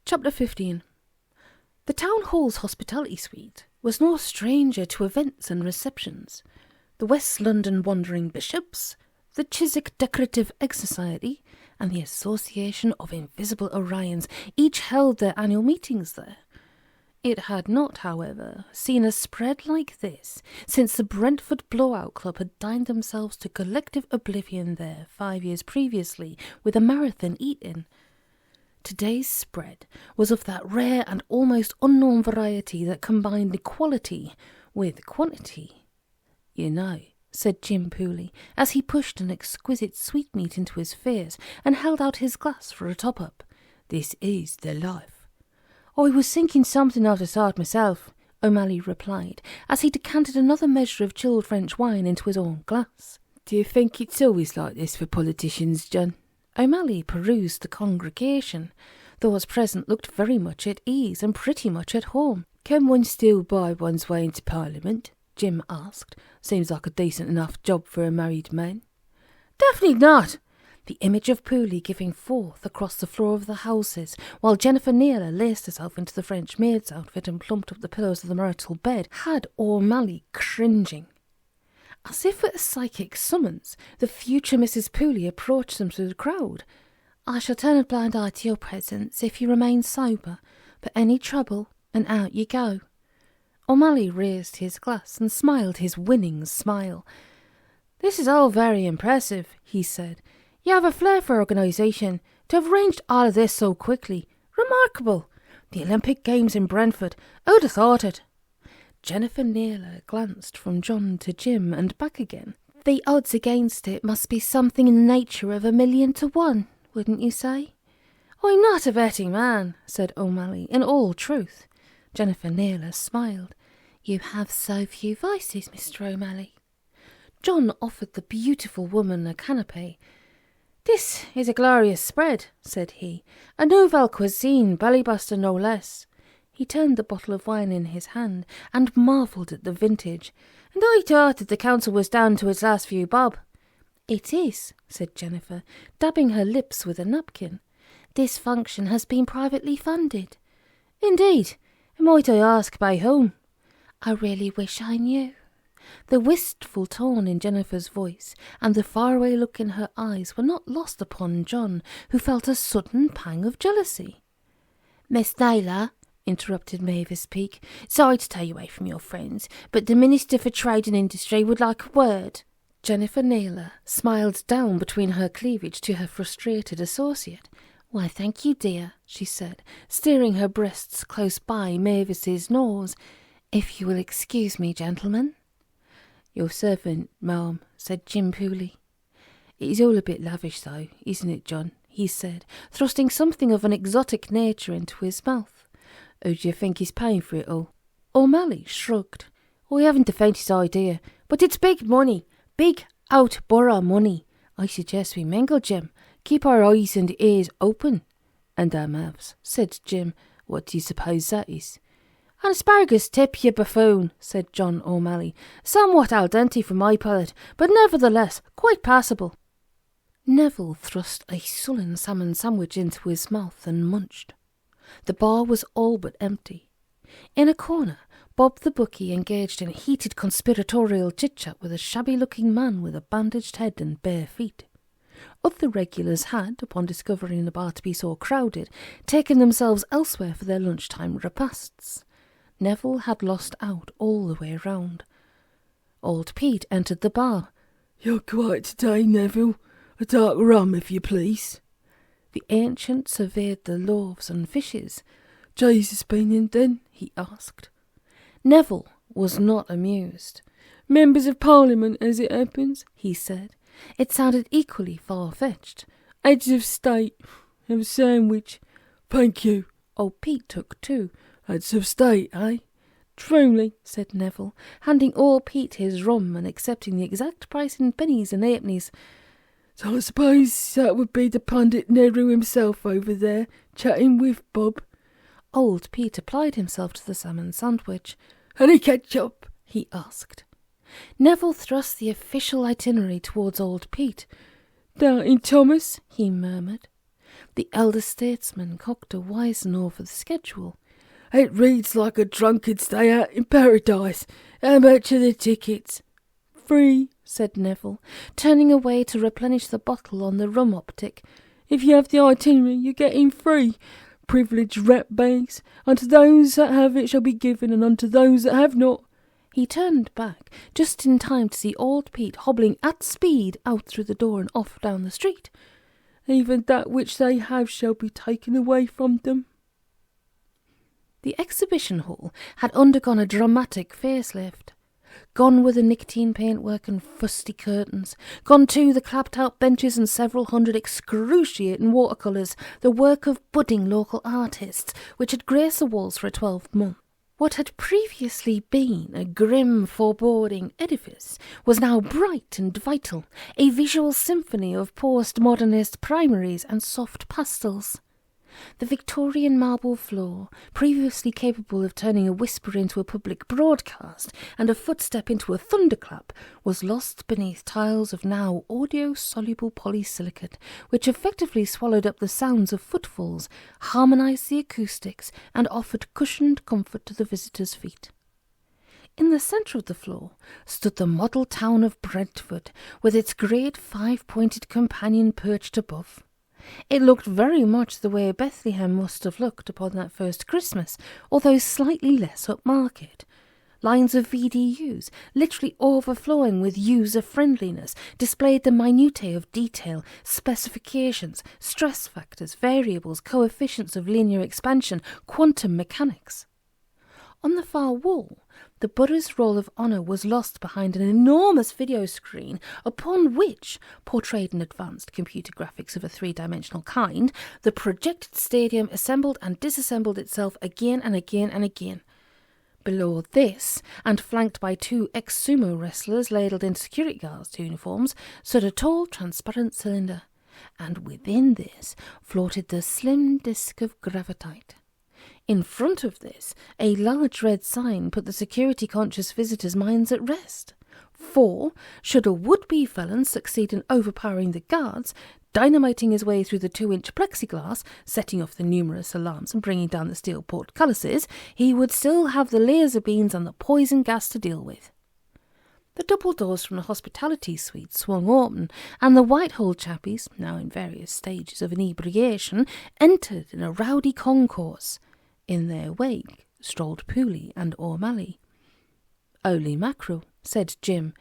Chapter 15. The Town Hall's hospitality suite was no stranger to events and receptions. The West London Wandering Bishops, the Chiswick Decorative Egg Society, and the Association of Invisible Orions each held their annual meetings there. It had not, however, seen a spread like this since the Brentford Blowout Club had dined themselves to collective oblivion there 5 years previously with a marathon eat-in. Today's spread was of that rare and almost unknown variety that combined quality with quantity. "You know," said Jim Pooley, as he pushed an exquisite sweetmeat into his face and held out his glass for a top-up, "this is the life." "I was thinking something of the sort myself," O'Malley replied, as he decanted another measure of chilled French wine into his own glass. "Do you think it's always like this for politicians, John?" O'Malley perused the congregation. Those present looked very much at ease and pretty much at home. "Can one still buy one's way into Parliament?" Jim asked. "Seems like a decent enough job for a married man." "Definitely not!" The image of Pooley giving forth across the floor of the houses, while Jennifer Naylor laced herself into the French maid's outfit and plumped up the pillows of the marital bed, had O'Malley cringing. As if at a psychic summons, the future Mrs. Pooley approached them through the crowd. "I shall turn a blind eye to your presence if you remain sober, but any trouble, and out you go." O'Malley raised his glass and smiled his winning smile. "This is all very impressive," he said. "You have a flair for organisation. To have arranged all of this so quickly. Remarkable. The Olympic Games in Brentford. Who'd have thought it?" Jennifer Naylor glanced from John to Jim and back again. "The odds against it must be something in the nature of 1,000,000 to 1, wouldn't you say?" "I'm not a betting man," said O'Malley, in all truth. Jennifer Naylor smiled. "You have so few vices, Mr. O'Malley." John offered the beautiful woman a canapé. "This is a glorious spread," said he. "A nouvelle cuisine, bellybuster no less." He turned the bottle of wine in his hand and marvelled at the vintage. "And I thought that the council was down to its last few bob." "It is," said Jennifer, dabbing her lips with a napkin. "This function has been privately funded." "Indeed? And might I ask by whom?" "I really wish I knew." The wistful tone in Jennifer's voice and the faraway look in her eyes were not lost upon John, who felt a sudden pang of jealousy. "Miss Naylor," interrupted Mavis Peake, "sorry to tear you away from your friends, but the Minister for Trade and Industry would like a word." Jennifer Naylor smiled down between her cleavage to her frustrated associate. "Why, thank you, dear," she said, steering her breasts close by Mavis's nose. "If you will excuse me, gentlemen." "Your servant, ma'am," said Jim Pooley. "It is all a bit lavish, though, isn't it, John?" he said, thrusting something of an exotic nature into his mouth. "Who do you think is paying for it all?" O'Malley shrugged. "I haven't the faintest idea, but it's big money, big out-borough money. I suggest we mingle, Jim. Keep our eyes and ears open." "And our mouths," said Jim. "What do you suppose that is?" "An asparagus tip, you buffoon," said John O'Malley. "Somewhat al dente for my palate, but nevertheless quite passable." Neville thrust a sullen salmon sandwich into his mouth and munched. The bar was all but empty. In a corner, Bob the bookie engaged in heated conspiratorial chit-chat with a shabby-looking man with a bandaged head and bare feet. Other regulars had, upon discovering the bar to be so crowded, taken themselves elsewhere for their lunchtime repasts. Neville had lost out all the way round. Old Pete entered the bar. "You're quiet today, Neville. A dark rum, if you please." The ancient surveyed the loaves and fishes. "Jesus been in then?" he asked. Neville was not amused. "Members of Parliament, as it happens," he said. It sounded equally far-fetched. "Heads of state. Have a sandwich." "Thank you." Old Pete took two. "Heads of state, eh?" "Truly," said Neville, handing old Pete his rum and accepting the exact price in pennies and halfpennies. "So I suppose that would be the pundit Nehru himself over there, chatting with Bob." Old Pete applied himself to the salmon sandwich. "Any ketchup?" he asked. Neville thrust the official itinerary towards old Pete. "Doubting Thomas," he murmured. The elder statesman cocked a wizen over the schedule. "It reads like a drunkard's day out in paradise. How much are the tickets?" "Free," said Neville, turning away to replenish the bottle on the rum optic. "If you have the itinerary, you get in free. Privileged rat bags. Unto those that have it shall be given, and unto those that have not." He turned back, just in time to see old Pete hobbling at speed out through the door and off down the street. "Even that which they have shall be taken away from them." The exhibition hall had undergone a dramatic facelift. Gone were the nicotine paintwork and fusty curtains. Gone too the clapped-out benches and several hundred excruciating watercolours, the work of budding local artists, which had graced the walls for a 12-month. What had previously been a grim, foreboding edifice was now bright and vital, a visual symphony of post-modernist primaries and soft pastels. The Victorian marble floor, previously capable of turning a whisper into a public broadcast and a footstep into a thunderclap, was lost beneath tiles of now audio-soluble polysilicate, which effectively swallowed up the sounds of footfalls, harmonised the acoustics, and offered cushioned comfort to the visitor's feet. In the centre of the floor stood the model town of Brentford, with its great five-pointed companion perched above. It looked very much the way Bethlehem must have looked upon that first Christmas, although slightly less upmarket. Lines of VDUs, literally overflowing with user-friendliness, displayed the minutiae of detail, specifications, stress factors, variables, coefficients of linear expansion, quantum mechanics. On the far wall, the Buddha's Roll of Honour was lost behind an enormous video screen upon which, portrayed in advanced computer graphics of a three-dimensional kind, the projected stadium assembled and disassembled itself again and again and again. Below this, and flanked by two ex-sumo wrestlers ladled in security guards' uniforms, stood a tall, transparent cylinder, and within this floated the slim disc of gravitite. In front of this, a large red sign put the security-conscious visitors' minds at rest. For, should a would-be felon succeed in overpowering the guards, dynamiting his way through the 2-inch plexiglass, setting off the numerous alarms and bringing down the steel portcullises, he would still have the laser beams and the poison gas to deal with. The double doors from the hospitality suite swung open, and the Whitehall chappies, now in various stages of inebriation, entered in a rowdy concourse. In their wake strolled Pooley and Omally. "Holy mackerel," said Jim.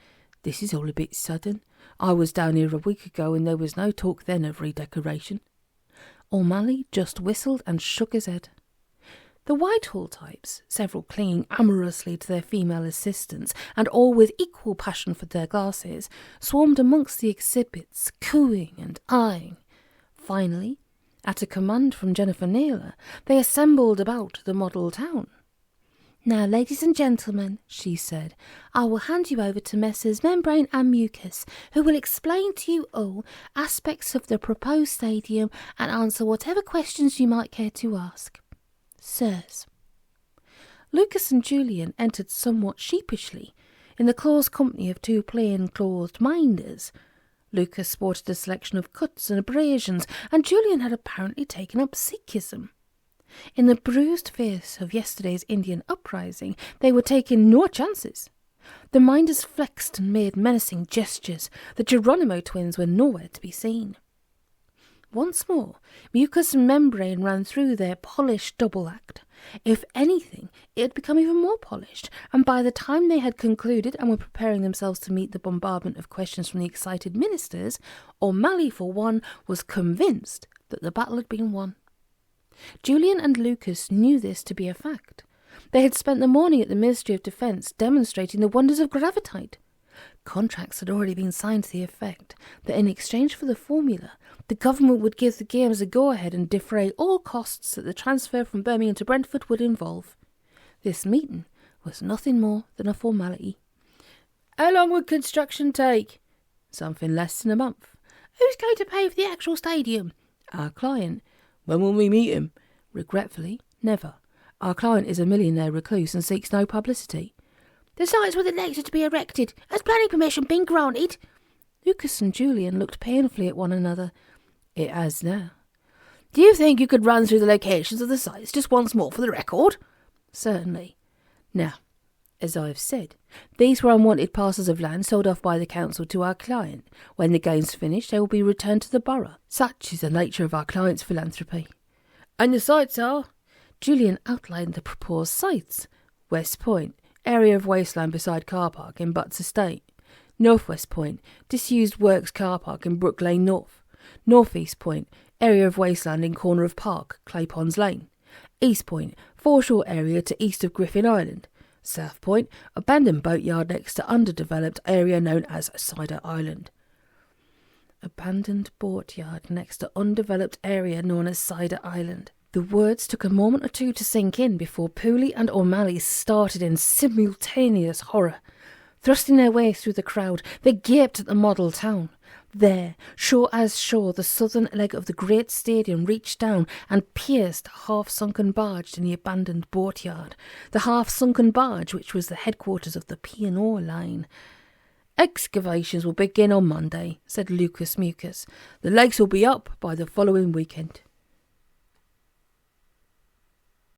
"This is all a bit sudden. I was down here a week ago and there was no talk then of redecoration." Omally just whistled and shook his head. The Whitehall types, several clinging amorously to their female assistants, and all with equal passion for their glasses, swarmed amongst the exhibits, cooing and eyeing. Finally, at a command from Jennifer Naylor, they assembled about the model town. "Now, ladies and gentlemen," she said, "I will hand you over to Messrs. Membrane and Mucus, who will explain to you all aspects of the proposed stadium and answer whatever questions you might care to ask. Sirs." Lucas and Julian entered somewhat sheepishly, in the close company of two plain-clothed minders. Lucas sported a selection of cuts and abrasions, and Julian had apparently taken up Sikhism. In the bruised face of yesterday's Indian uprising, they were taking no chances. The minders flexed and made menacing gestures. The Geronimo twins were nowhere to be seen. Once more, Mucus and Membrane ran through their polished double act. If anything, it had become even more polished, and by the time they had concluded and were preparing themselves to meet the bombardment of questions from the excited ministers, Omally, for one, was convinced that the battle had been won. Julian and Lucas knew this to be a fact. They had spent the morning at the Ministry of Defence demonstrating the wonders of gravitite. Contracts had already been signed to the effect that in exchange for the formula, the government would give the games a go-ahead and defray all costs that the transfer from Birmingham to Brentford would involve. This meeting was nothing more than a formality. "How long would construction take?" "Something less than a month." "Who's going to pay for the actual stadium?" "Our client." "When will we meet him?" "Regretfully, never. Our client is a millionaire recluse and seeks no publicity." "The sites where the legs are to be erected. Has planning permission been granted?" Lucas and Julian looked painfully at one another. "It has now." Do you think you could run through the locations of the sites just once more for the record? Certainly. Now, as I have said, these were unwanted parcels of land sold off by the council to our client. When the game's finished, they will be returned to the borough. Such is the nature of our client's philanthropy. And the sites are? Julian outlined the proposed sites. West Point, area of wasteland beside car park in Butts Estate. Northwest Point, disused works car park in Brook Lane North. Northeast Point, area of wasteland in corner of park, Clay Ponds Lane. East Point, foreshore area to east of Griffin Island. South Point, abandoned boatyard next to underdeveloped area known as Cider Island. Abandoned boatyard next to undeveloped area known as Cider Island. The words took a moment or two to sink in before Pooley and Omally started in simultaneous horror. Thrusting their way through the crowd, they gaped at the model town. There, sure as sure, the southern leg of the great stadium reached down and pierced a half-sunken barge in the abandoned boatyard, the half-sunken barge which was the headquarters of the P&O line. "Excavations will begin on Monday," said Lucas Mucus. "The legs will be up by the following weekend."